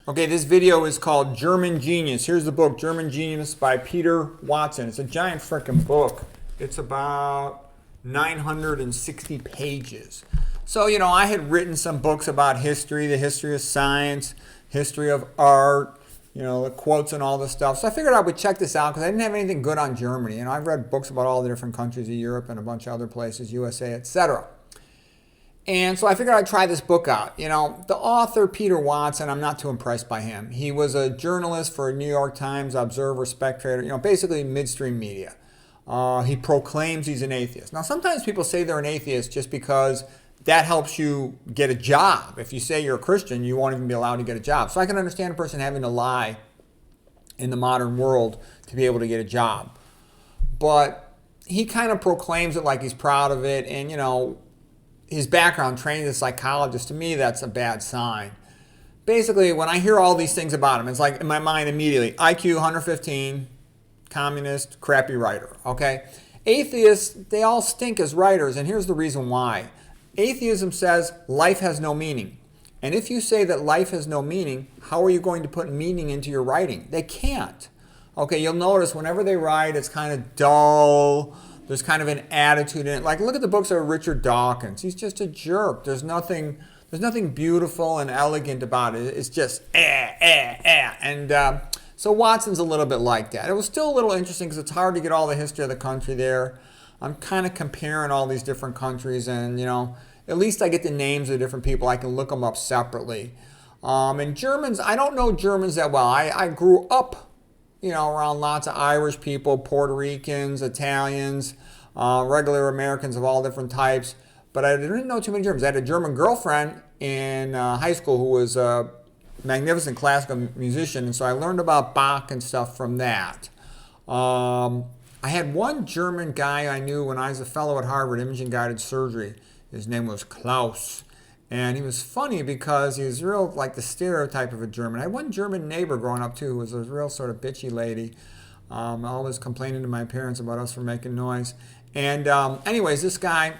Okay, this video is called German Genius. Here's the book, German Genius by Peter Watson. It's a giant frickin' book. It's about 960 pages. So, I had written some books about history, the history of science, history of art, the quotes and all this stuff. So I figured I would check this out because I didn't have anything good on Germany. I've read books about all the different countries of Europe and a bunch of other places, USA, etc. And so I figured I'd try this book out. The author, Peter Watson, I'm not too impressed by him. He was a journalist for New York Times, Observer, Spectator, basically midstream media. He proclaims he's an atheist. Now, sometimes people say they're an atheist just because that helps you get a job. If you say you're a Christian, you won't even be allowed to get a job. So I can understand a person having to lie in the modern world to be able to get a job. But he kind of proclaims it like he's proud of it. And, his background, trained as a psychologist, to me, that's a bad sign. Basically, when I hear all these things about him, it's like in my mind immediately, IQ 115, communist, crappy writer, okay? Atheists, they all stink as writers, and here's the reason why. Atheism says life has no meaning. And if you say that life has no meaning, how are you going to put meaning into your writing? They can't. Okay, you'll notice whenever they write, it's kind of dull. There's kind of an attitude in it. Like, look at the books of Richard Dawkins. He's just a jerk. There's nothing beautiful and elegant about it. It's just And so Watson's a little bit like that. It was still a little interesting because it's hard to get all the history of the country there. I'm kind of comparing all these different countries, and, at least I get the names of the different people. I can look them up separately. And Germans, I don't know Germans that well. I grew up around lots of Irish people, Puerto Ricans, Italians, regular Americans of all different types. But I didn't know too many Germans. I had a German girlfriend in high school who was a magnificent classical musician, and so I learned about Bach and stuff from that. I had one German guy I knew when I was a fellow at Harvard, imaging-guided surgery. His name was Klaus. And he was funny because he was real like the stereotype of a German. I had one German neighbor growing up too who was a real sort of bitchy lady, always complaining to my parents about us for making noise. And anyways, this guy,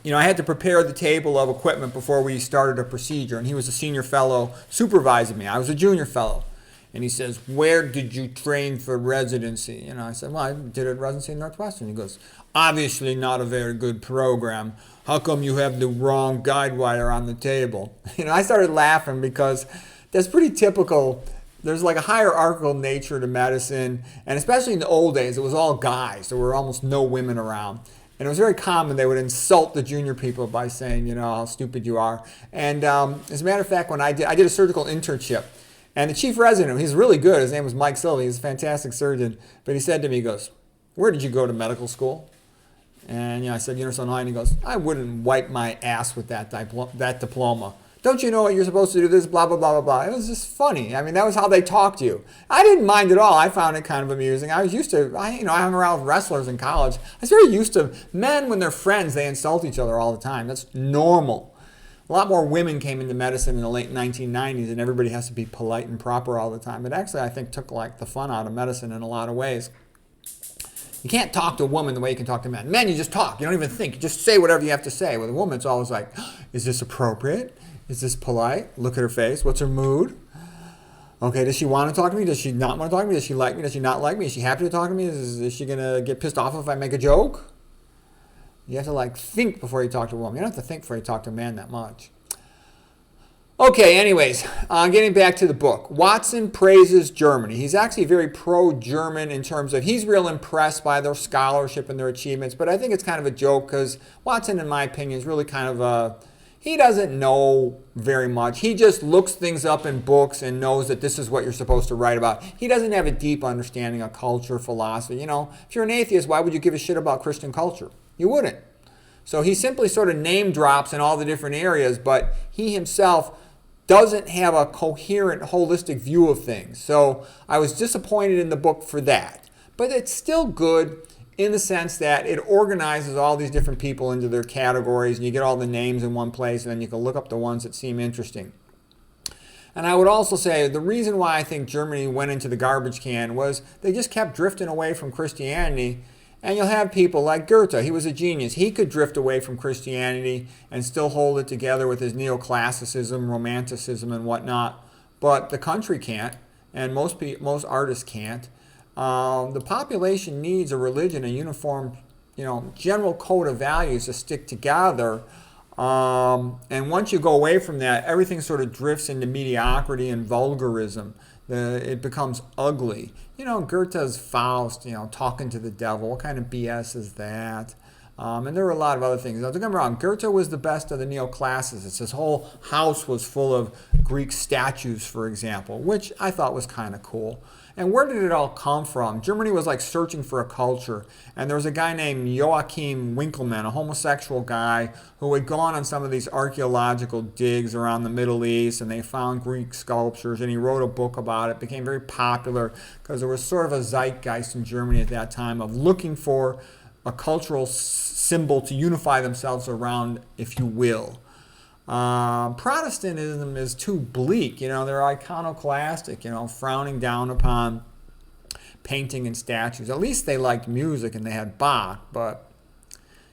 I had to prepare the table of equipment before we started a procedure. And he was a senior fellow supervising me. I was a junior fellow. And he says, "Where did you train for residency?" I said, "Well, I did a residency in Northwestern." He goes, "Obviously not a very good program. How come you have the wrong guide wire on the table?" I started laughing because that's pretty typical. There's like a hierarchical nature to medicine. And especially in the old days, it was all guys. There were almost no women around. And it was very common they would insult the junior people by saying, how stupid you are. And as a matter of fact, when I did a surgical internship. And the chief resident, he's really good. His name was Mike Silva. He's a fantastic surgeon. But he said to me, he goes, "Where did you go to medical school?" And I said, Universal High. And he goes, "I wouldn't wipe my ass with that diploma. Don't you know what you're supposed to do? This, blah, blah, blah, blah, blah." It was just funny. I mean, that was how they talked to you. I didn't mind at all. I found it kind of amusing. I was used to, I hung around with wrestlers in college. I was very used to men when they're friends, they insult each other all the time. That's normal. A lot more women came into medicine in the late 1990s, and everybody has to be polite and proper all the time. It actually, I think, took like the fun out of medicine in a lot of ways. You can't talk to a woman the way you can talk to men. Men, you just talk. You don't even think. You just say whatever you have to say. With a woman, it's always like, is this appropriate? Is this polite? Look at her face. What's her mood? Okay, does she want to talk to me? Does she not want to talk to me? Does she like me? Does she not like me? Is she happy to talk to me? Is she going to get pissed off if I make a joke? You have to think before you talk to a woman. You don't have to think before you talk to a man that much. Okay, anyways, getting back to the book. Watson praises Germany. He's actually very pro-German in terms of he's real impressed by their scholarship and their achievements, but I think it's kind of a joke because Watson, in my opinion, is really kind of he doesn't know very much. He just looks things up in books and knows that this is what you're supposed to write about. He doesn't have a deep understanding of culture, philosophy. If you're an atheist, why would you give a shit about Christian culture? You wouldn't. So he simply sort of name drops in all the different areas, but he himself doesn't have a coherent, holistic view of things. So I was disappointed in the book for that. But it's still good in the sense that it organizes all these different people into their categories, and you get all the names in one place, and then you can look up the ones that seem interesting. And I would also say the reason why I think Germany went into the garbage can was they just kept drifting away from Christianity. And you'll have people like Goethe. He was a genius. He could drift away from Christianity and still hold it together with his neoclassicism, romanticism, and whatnot. but the country can't, and most artists can't. The population needs a religion, a uniform, general code of values to stick together. And once you go away from that, everything sort of drifts into mediocrity and vulgarism. It becomes ugly. Goethe's Faust, talking to the devil. What kind of BS is that? And there were a lot of other things. Now, don't get me wrong, Goethe was the best of the neoclassicists. His whole house was full of Greek statues, for example, which I thought was kind of cool. And where did it all come from? Germany was like searching for a culture. And there was a guy named Joachim Winckelmann, a homosexual guy, who had gone on some of these archaeological digs around the Middle East, and they found Greek sculptures, and he wrote a book about it. It became very popular because there was sort of a zeitgeist in Germany at that time of looking for a cultural symbol to unify themselves around, if you will. Protestantism is too bleak. They're iconoclastic, frowning down upon painting and statues. At least they liked music and they had Bach, but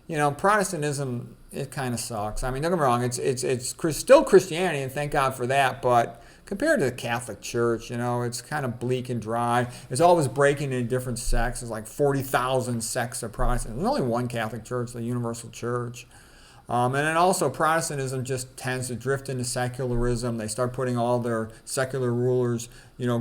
Protestantism, it kind of sucks. I mean, don't get me wrong, it's still Christianity, and thank God for that, but compared to the Catholic Church, it's kind of bleak and dry. It's always breaking into different sects. There's like 40,000 sects of Protestants. There's only one Catholic Church, the Universal Church. And then also Protestantism just tends to drift into secularism. They start putting all their secular rulers,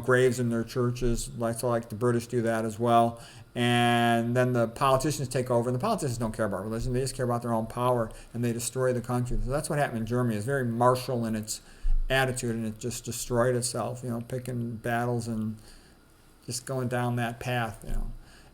graves in their churches, like the British do that as well. And then the politicians take over, and the politicians don't care about religion. They just care about their own power, and they destroy the country. So that's what happened in Germany. It's very martial in its attitude, and it just destroyed itself, picking battles and just going down that path,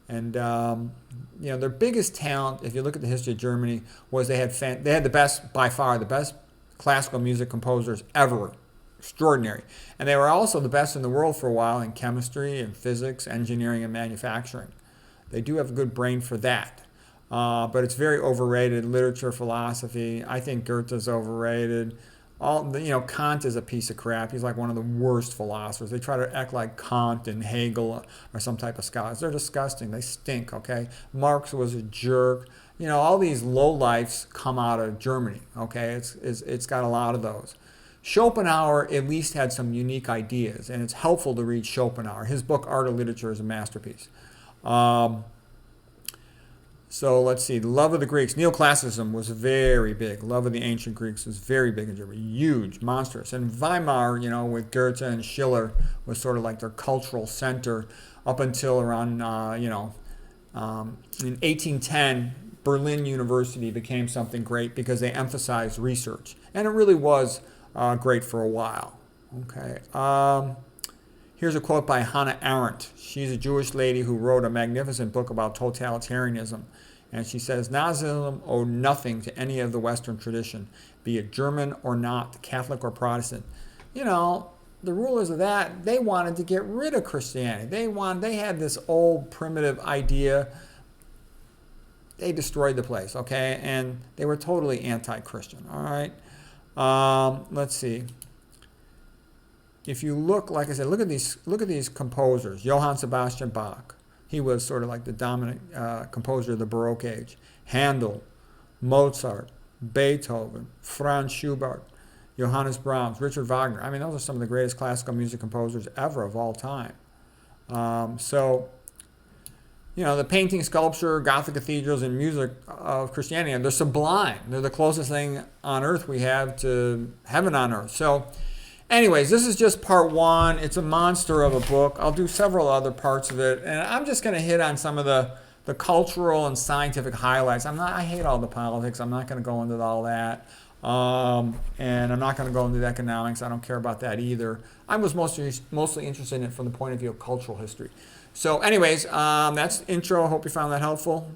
And their biggest talent, if you look at the history of Germany, was they had the best, by far, the best classical music composers ever. Extraordinary. And they were also the best in the world for a while in chemistry and physics, engineering, and manufacturing. They do have a good brain for that. But it's very overrated. Literature, philosophy. I think Goethe's overrated. Kant is a piece of crap. He's like one of the worst philosophers. They try to act like Kant and Hegel or some type of scholars. They're disgusting. They stink, okay? Marx was a jerk. All these lowlifes come out of Germany, okay? It's got a lot of those. Schopenhauer at least had some unique ideas, and it's helpful to read Schopenhauer. His book, Art of Literature, is a masterpiece. So let's see, the love of the Greeks. Neoclassicism was very big. Love of the ancient Greeks was very big in Germany. Huge, monstrous. And Weimar, with Goethe and Schiller, was sort of like their cultural center up until around, in 1810, Berlin University became something great because they emphasized research. And it really was great for a while. Okay. Here's a quote by Hannah Arendt. She's a Jewish lady who wrote a magnificent book about totalitarianism. And she says, Nazism owed nothing to any of the Western tradition, be it German or not, Catholic or Protestant. The rulers of that, they wanted to get rid of Christianity. They had this old primitive idea. They destroyed the place, okay? And they were totally anti-Christian, all right? Let's see. If you look, like I said, look at these composers. Johann Sebastian Bach. He was sort of like the dominant composer of the Baroque age. Handel, Mozart, Beethoven, Franz Schubert, Johannes Brahms, Richard Wagner. I mean, those are some of the greatest classical music composers ever of all time. The painting, sculpture, Gothic cathedrals, and music of Christianity, they're sublime. They're the closest thing on earth we have to heaven on earth. So anyways, this is just part one. It's a monster of a book. I'll do several other parts of it, and I'm just going to hit on some of the cultural and scientific highlights. I hate all the politics. I'm not going to go into all that. And I'm not going to go into the economics. I don't care about that either. I was mostly interested in it from the point of view of cultural history. So anyways, that's the intro. I hope you found that helpful.